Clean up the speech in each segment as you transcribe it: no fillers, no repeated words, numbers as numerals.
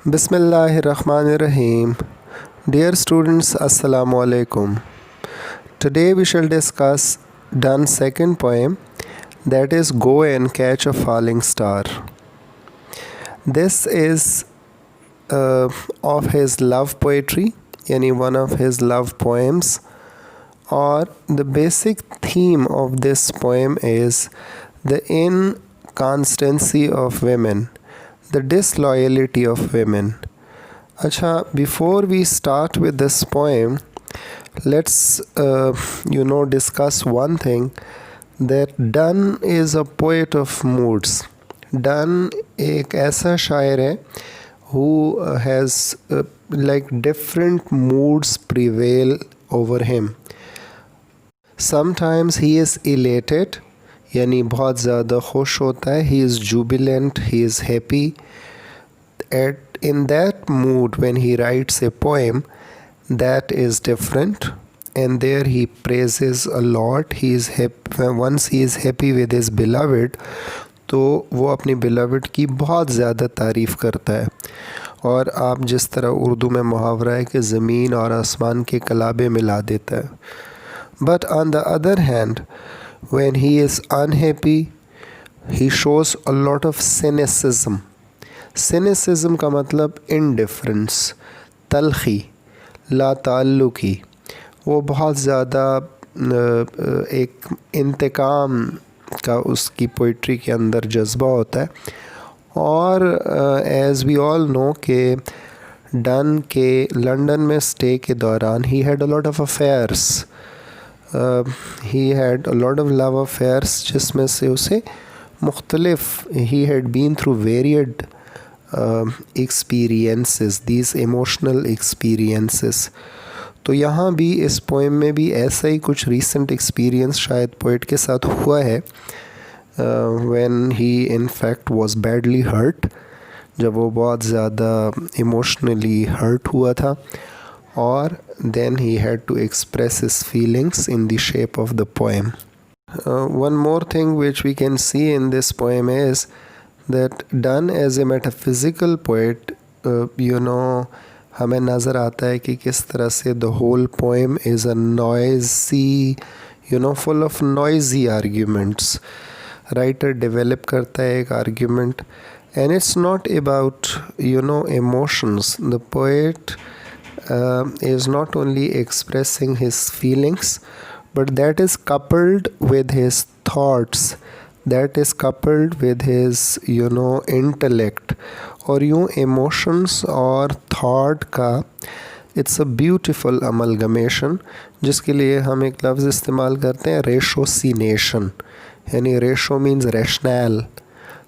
Bismillahirrahmanirrahim. Dear students, Assalamu alaikum. Today we shall discuss Donne's second poem, that is Go and Catch a Falling Star. This is of his love poetry, yani one of his love poems, or the basic theme of this poem is the inconstancy of women, the disloyalty of women. Acha, before we start with this poem, let's discuss one thing, that Donne is a poet of moods. Donne एक ऐसा शायर है who has like different moods prevail over him. Sometimes he is elated, यानी बहुत ज़्यादा खुश होता है, he is jubilant, he is happy. In that mood, when he writes a poem, that is different, and there he praises a lot. He is happy. Once he is happy with his beloved, तो वो अपनी beloved की बहुत ज़्यादा तारीफ़ करता है. और आप जिस तरह उर्दू में मुहावरा है कि ज़मीन और आसमान के कलाबे मिला देता है. But on the other hand, when he is unhappy, he shows a lot of cynicism. Cynicism का मतलब indifference, तलखी, ला ताल्लुकी. वो बहुत ज़्यादा एक इंतकाम का उसकी पोइट्री के अंदर जज्बा होता है. और एज़ वी ऑल नो कि डन के लंदन में स्टे के दौरान he had a lot of affairs. He had a lot of love affairs, जिसमें से उसे मुख्तलिफ, he had been through varied experiences, these emotional experiences. तो यहाँ भी इस पोएम में भी ऐसा ही कुछ recent experience शायद पोइट के साथ हुआ है, when he in fact was badly hurt, जब वो बहुत ज़्यादा emotionally hurt हुआ था, और then he had to express his feelings in the shape of the poem. One more thing which we can see in this poem is that Donne as a metaphysical poet, हमें नज़र आता है कि किस तरह से the whole poem is a noisy, full of noisy arguments. Writer develop करता है एक argument, and it's not about emotions. The poet is not only expressing his feelings, but that is coupled with his thoughts, that is coupled with his intellect. और यूँ emotions और thought का it's a beautiful amalgamation, जिसके लिए हम एक लफ्ज़ इस्तेमाल करते हैं ratiocination. यानी ratio means rationale,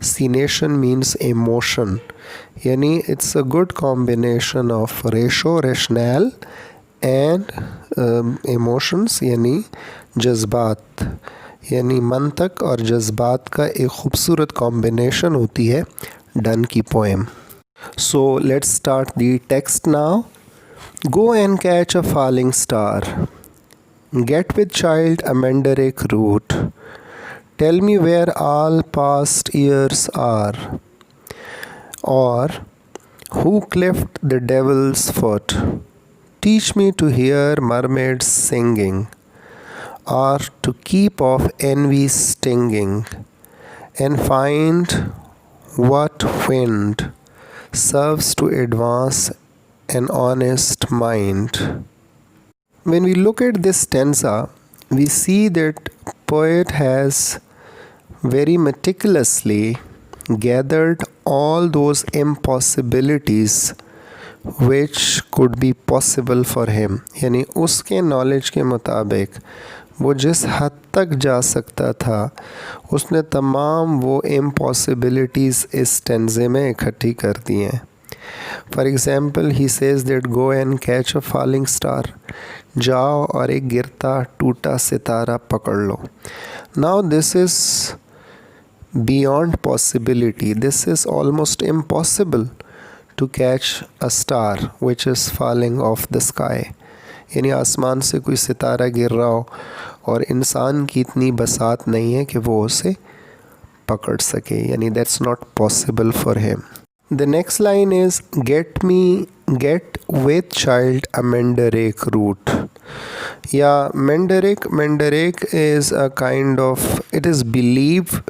cination means emotion. यानी it's a good combination of ratio, rationale and emotions, यानी जज्बात, यानी मंतक और जज्बात का एक ख़ूबसूरत कॉम्बिनेशन होती है डन की poem. So let's start the text now. Go and catch a falling star, get with child a mandrake root, tell me where all past years are, or who cleft the devil's foot, teach me to hear mermaids singing, or to keep off envy's stinging, and find what wind serves to advance an honest mind. When we look at this stanza, we see that poet has very meticulously gathered all those impossibilities which could be possible for him. यानी उसके knowledge के मुताबिक वो जिस हद तक जा सकता था, उसने तमाम वो इम्पॉसिबिलिटीज़ इस स्टेंजे में इकट्ठी कर दी हैं. For example he says that go and catch a falling star, जाओ और एक गिरता टूटा सितारा पकड़ लो. Now this is beyond possibility, this is almost impossible to catch a star which is falling off the sky. यानी आसमान से कोई सितारा गिर रहा हो और इंसान की इतनी बसात नहीं है कि वो उसे पकड़ सके, यानी that's not possible for him. The next line is get with child a Mandrake root. Yeah, Mandrake is a kind of, it is believed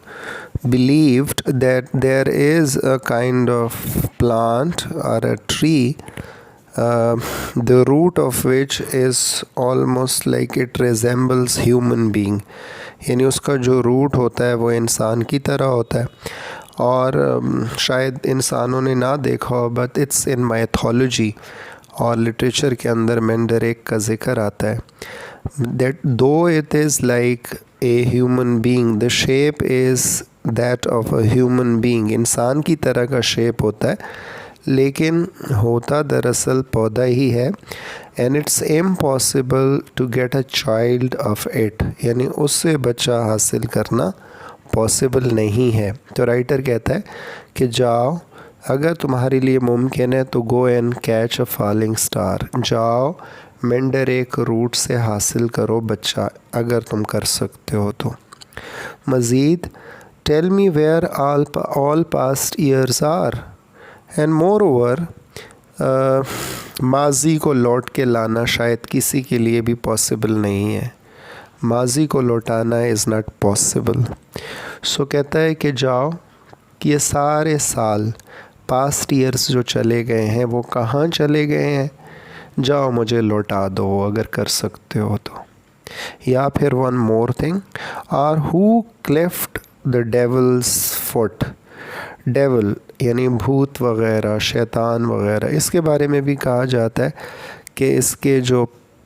that there is a kind of plant or a tree, the root of which is almost like it resembles human being, यानी उसका जो root होता है वो इंसान की तरह होता है और शायद इंसानों ने ना देखा हो, बट इट्स इन माइथोलॉजी और लिटरेचर के अंदर मैंडरेक का ज़िक्र आता है. दैट दो it is like a human being, the shape is that of a human being, इंसान की तरह का शेप होता है लेकिन होता दरअसल पौधा ही है. And it's impossible to get a child of it, यानी उससे बच्चा हासिल करना पॉसिबल नहीं है. तो राइटर कहता है कि जाओ, अगर तुम्हारे लिए मुमकिन है तो गो and catch a falling star, जाओ मैंडरेक रूट से हासिल करो बच्चा, अगर तुम कर सकते हो तो. मज़ीद, tell me where all past years are, and moreover, माजी को लौट के लाना शायद किसी के लिए भी पॉसिबल नहीं है. माजी को लौटाना इज़ नॉट पॉसिबल. सो कहता है कि जाओ कि ये सारे साल पास्ट ईयर्स जो चले गए हैं वो कहाँ चले गए हैं, जाओ मुझे लौटा दो अगर कर सकते हो तो. या फिर one more thing, or who cleft the devil's foot, devil यानी भूत वगैरह, शैतान वगैरह, इसके बारे में भी कहा जाता है कि इसके जो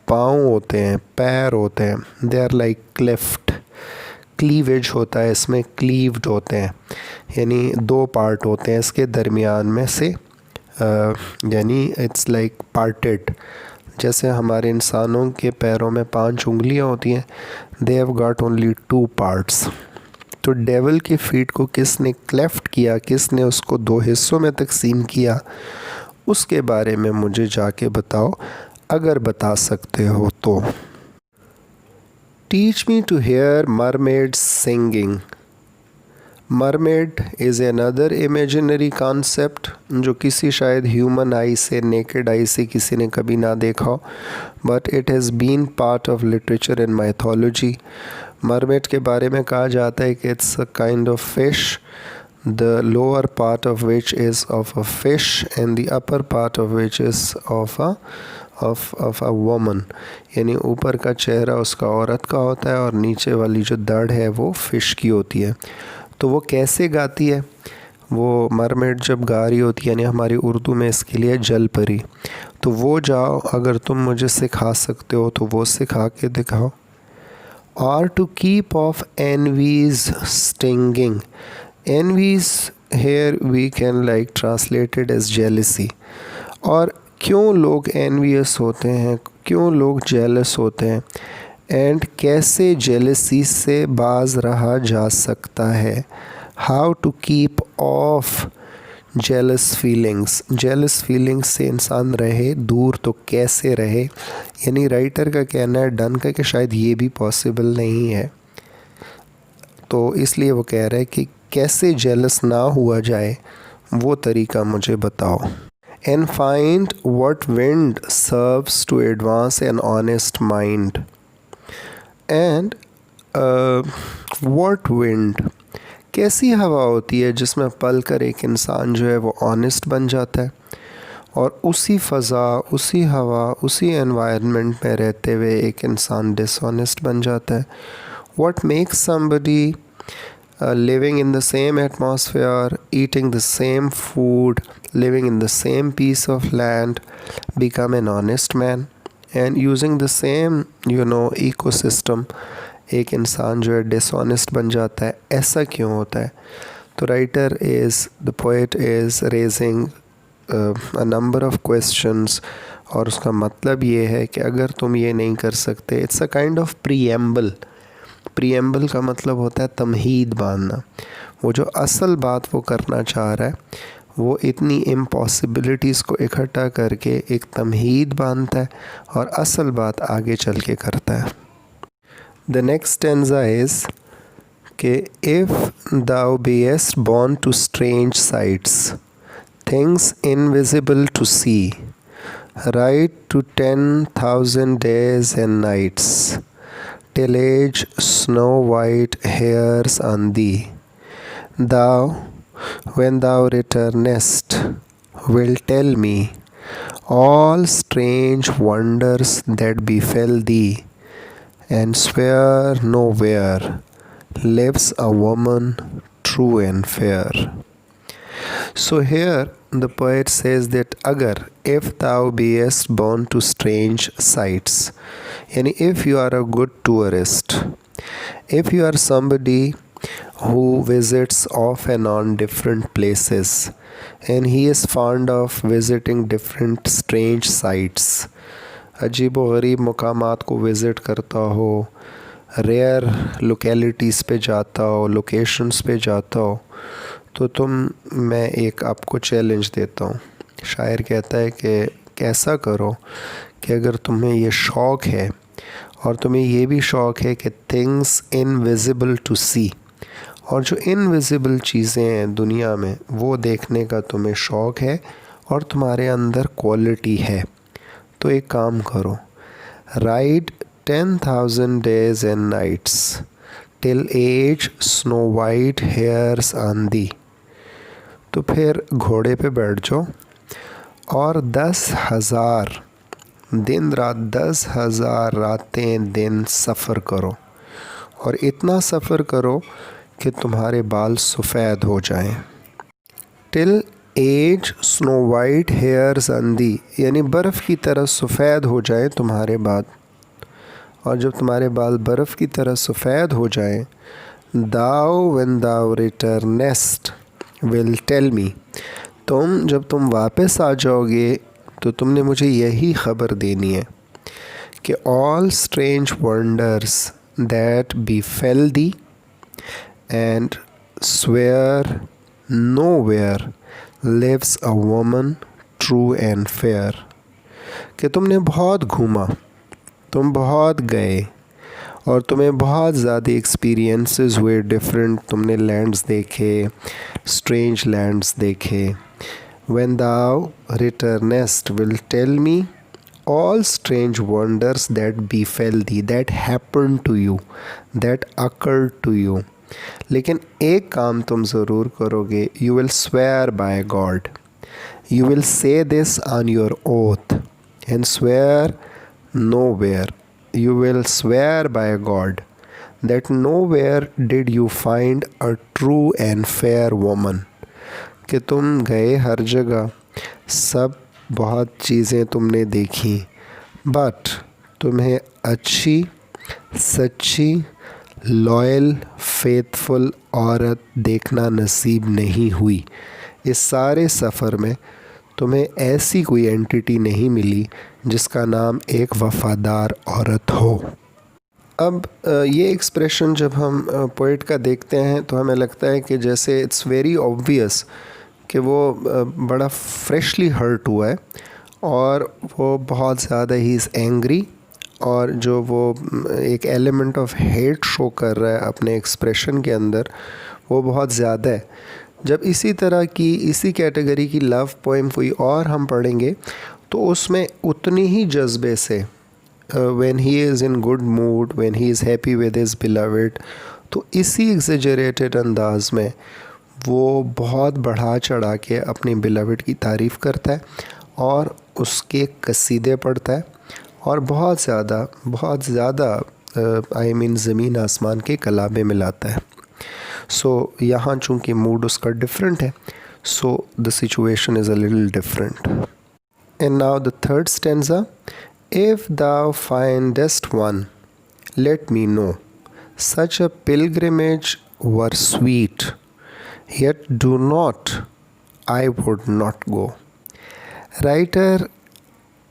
पाँव होते हैं, पैर होते हैं, they are like cleft, cleavage होता है इसमें, क्लीव्ड होते हैं, यानी दो पार्ट होते हैं इसके दरमियान में से, यानी इट्स लाइक पार्टेड. जैसे हमारे इंसानों के पैरों में 5 उंगलियां होती हैं, they have got only 2 parts. तो डेवल के फीट को किसने क्लेफ्ट किया, किसने उसको 2 हिस्सों में तकसीम किया, उसके बारे में मुझे जाके बताओ अगर बता सकते हो तो. Teach me to hear mermaids singing. Mermaid is another imaginary concept जो किसी शायद ह्यूमन आई से, नेकेड आई से किसी ने कभी ना देखा हो, but it has been part of literature and mythology. Mermaid के बारे में कहा जाता है कि it's a kind of fish, the lower part of which is of a fish and the upper part of which is of a woman, यानी ऊपर का चेहरा उसका औरत का होता है और नीचे वाली जो दड़ है वो फ़िश की होती है. तो वो कैसे गाती है, वो मरमेड जब गा रही होती है, यानी हमारी उर्दू में इसके लिए जल परी. तो वो जाओ, अगर तुम मुझे सिखा सकते हो तो वो सिखा के दिखाओ. और to keep off envy's stinging, envies here we can like translate it as jealousy. और क्यों लोग envious होते हैं, क्यों लोग jealous होते हैं, एंड कैसे jealousy से बाज रहा जा सकता है, how to keep off jealous feelings, jealous feelings से इंसान रहे दूर तो कैसे रहे. यानी राइटर का कहना है, डन का, कि शायद ये भी पॉसिबल नहीं है, तो इसलिए वो कह रहा है कि कैसे जेलस ना हुआ जाए वो तरीका मुझे बताओ. And find what wind serves to advance an honest mind. And what wind, कैसी हवा होती है जिसमें पल कर एक इंसान जो है वो ऑनेस्ट बन जाता है और उसी फ़ज़ा, उसी हवा, उसी एनवायरनमेंट में रहते हुए एक इंसान डिसऑनेस्ट बन जाता है. What makes somebody living in the same atmosphere, eating the same food, living in the same piece of land, become an honest man, and using the same ecosystem एक इंसान जो है dishonest बन जाता है. ऐसा क्यों होता है? तो the poet is raising a number of questions, और उसका मतलब ये है कि अगर तुम ये नहीं कर सकते, it's a kind of preamble. Preamble का मतलब होता है तमहीद बांधना. वो जो असल बात वो करना चाह रहा है वो इतनी इम्पॉसिबिलिटीज़ को इकट्ठा करके एक तमहीद बांधता है और असल बात आगे चल के करता है. द नेक्स्ट स्टेंजा इज़ कि if thou beest born to strange sights things invisible to see, right to 10,000 days and nights, till age snow white hairs on thee. Thou, when thou returnest, will tell me all strange wonders that befell thee, and swear nowhere lives a woman true and fair. So here the poet says that agar, if thou beest born to strange sights, and if you are a good tourist, if you are somebody who visits off and on different places, and he is fond of visiting different strange sites, अजीब व गरीब मकामात को visit करता हो, rare localities पे जाता हो, locations पे जाता हो, तो मैं एक आपको चैलेंज देता हूँ। शायर कहता है कि ऐसा करो कि अगर तुम्हें ये शौक़ है और तुम्हें ये भी शौक़ है कि थिंग्स इनविजिबल टू सी, और जो इनविजिबल चीज़ें हैं दुनिया में वो देखने का तुम्हें शौक़ है और तुम्हारे अंदर क्वालिटी है, तो एक काम करो, ride 10,000 days and nights till age snow white hairs on thee। तो फिर घोड़े पे बैठ जाओ और 10,000 दिन रात, 10,000 रातें दिन सफ़र करो, और इतना सफ़र करो कि तुम्हारे बाल सफ़ेद हो जाएं। Till as snow white hairs on the, यानी बर्फ़ की तरह सफ़ेद हो जाए तुम्हारे बाल, और जब तुम्हारे बाल बर्फ़ की तरह सफ़ेद हो जाएं, thou when thou returnest will tell me, जब तुम वापस आ जाओगे तो तुमने मुझे यही ख़बर देनी है कि all strange wonders that befell thee and swear nowhere lives a woman true and fair, कि तुमने बहुत घूमा, तुम बहुत गए और तुम्हें बहुत ज़्यादा एक्सपीरियंसेस हुए, डिफरेंट तुमने लैंड्स देखे, स्ट्रेंज लैंड्स देखे। When thou returnest will tell me all strange wonders that befell thee, that happen to you, that occurred to you. लेकिन एक काम तुम ज़रूर करोगे, you will swear by God, you will say this on your oath and swear nowhere, you will swear by God that nowhere did you find a true and fair woman, कि तुम गए हर जगह, सब बहुत चीज़ें तुमने देखी, बट तुम्हें अच्छी, सच्ची, लॉयल, फेथफुल औरत देखना नसीब नहीं हुई। इस सारे सफ़र में तुम्हें ऐसी कोई एंटिटी नहीं मिली जिसका नाम एक वफ़ादार औरत हो। अब ये एक्सप्रेशन जब हम पोइट का देखते हैं तो हमें लगता है कि जैसे इट्स वेरी ऑब्वियस कि वो बड़ा फ्रेशली हर्ट हुआ है और वो बहुत ज़्यादा ही इज़ एंग्री, और जो वो एक एलिमेंट ऑफ हेट शो कर रहा है अपने एक्सप्रेशन के अंदर वो बहुत ज़्यादा है। जब इसी तरह की, इसी कैटेगरी की लव पोएम कोई और हम पढ़ेंगे तो उसमें उतनी ही जज्बे से, when he is in good mood, when he is happy with his beloved, तो इसी एग्जेजरेटेड अंदाज में वो बहुत बढ़ा चढ़ा के अपनी बिलवेड की तारीफ़ करता है और उसके कसीदे पढ़ता है और बहुत ज़्यादा आई मीन ज़मीन आसमान के कलाबे मिलाता है। सो यहाँ चूँकि मूड उसका डिफरेंट है, so the situation is a little different. And now the third stanza, if thou findest one, let me know, such a pilgrimage were sweet, yet do not, I would not go. Writer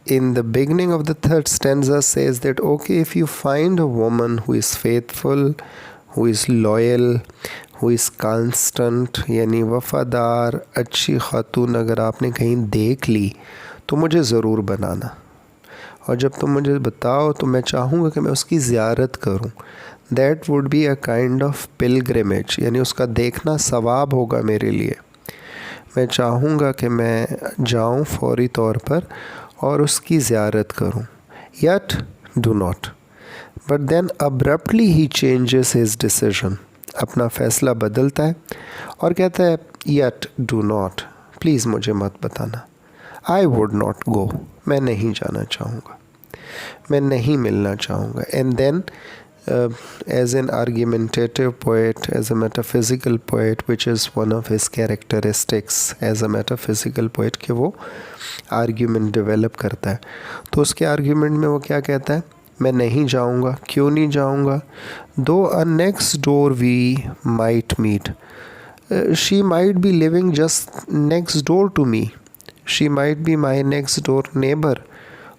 in the beginning of the third stanza says that okay, if you find a woman who is faithful, who is loyal, who is constant, यानी वफ़ादार, अच्छी खातून अगर आपने कहीं देख ली तो मुझे ज़रूर बनाना, और जब तुम मुझे बताओ तो मैं चाहूँगा कि मैं उसकी ज़ियारत करूँ। That would be a kind of pilgrimage, यानी उसका देखना सवाब होगा मेरे लिए। मैं चाहूँगा कि मैं जाऊँ फौरी तौर पर और उसकी ज़ियारत करूँ. Yet do not. But then abruptly he changes his decision. अपना फ़ैसला बदलता है और कहता है yet do not. प्लीज़ मुझे मत बताना. I would not go. मैं नहीं जाना चाहूँगा. मैं नहीं मिलना चाहूँगा. And then as an argumentative poet, as a metaphysical poet, which is one of his characteristics as a metaphysical poet, कि वो argument develop करता है. तो उसके argument में वो क्या कहता है? मैं नहीं जाऊँगा. क्यों नहीं जाऊँगा? Though a next door we might meet, she might be living just next door to me. She might be my next door neighbor.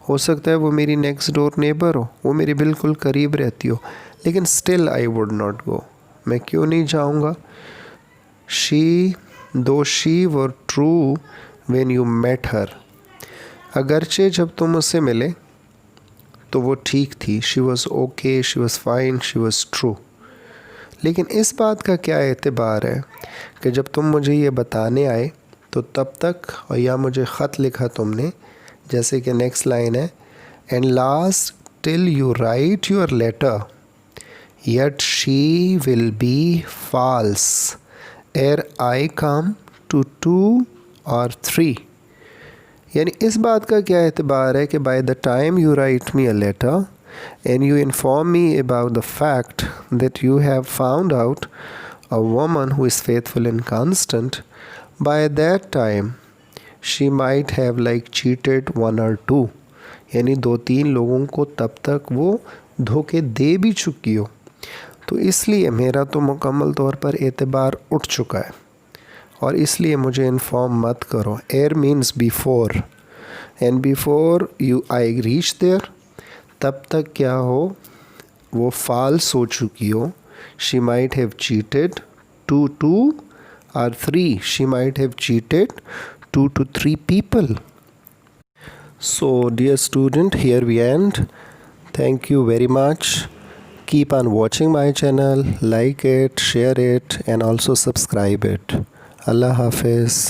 हो सकता है वो मेरी नेक्स्ट डोर नेबर हो, वो मेरे बिल्कुल करीब रहती हो, लेकिन still I would not go. मैं क्यों नहीं जाऊँगा? Though she were true when you met her. अगरचे जब तुम उससे मिले तो वो ठीक थी. She was okay, she was fine, she was true. लेकिन इस बात का क्या एतबार है कि जब तुम मुझे ये बताने आए तो तब तक, और या मुझे ख़त लिखा तुमने, जैसे कि नेक्स्ट लाइन है, and last till you write your letter yet she will be false ere I come to 2 or 3. यानी इस बात का क्या एतबार है कि by the time you write me a letter and you inform me about the fact that you have found out a woman who is faithful and constant, by that time she might have like cheated 1 or 2. यानी 2-3 लोगों को तब तक वो धोखे दे भी चुकी हो. तो इसलिए मेरा तो मुकम्मल तौर पर एतबार उठ चुका है और इसलिए मुझे इन्फॉर्म मत करो. Ere means before, and before you I reach there, तब तक क्या हो, वो फॉल्स हो चुकी हो. She might have cheated 2 or 3. She might have cheated 2 to 3 people. So dear student, here we end. Thank you very much. Keep on watching my channel, like it, share it, and also subscribe it. Allah Hafiz.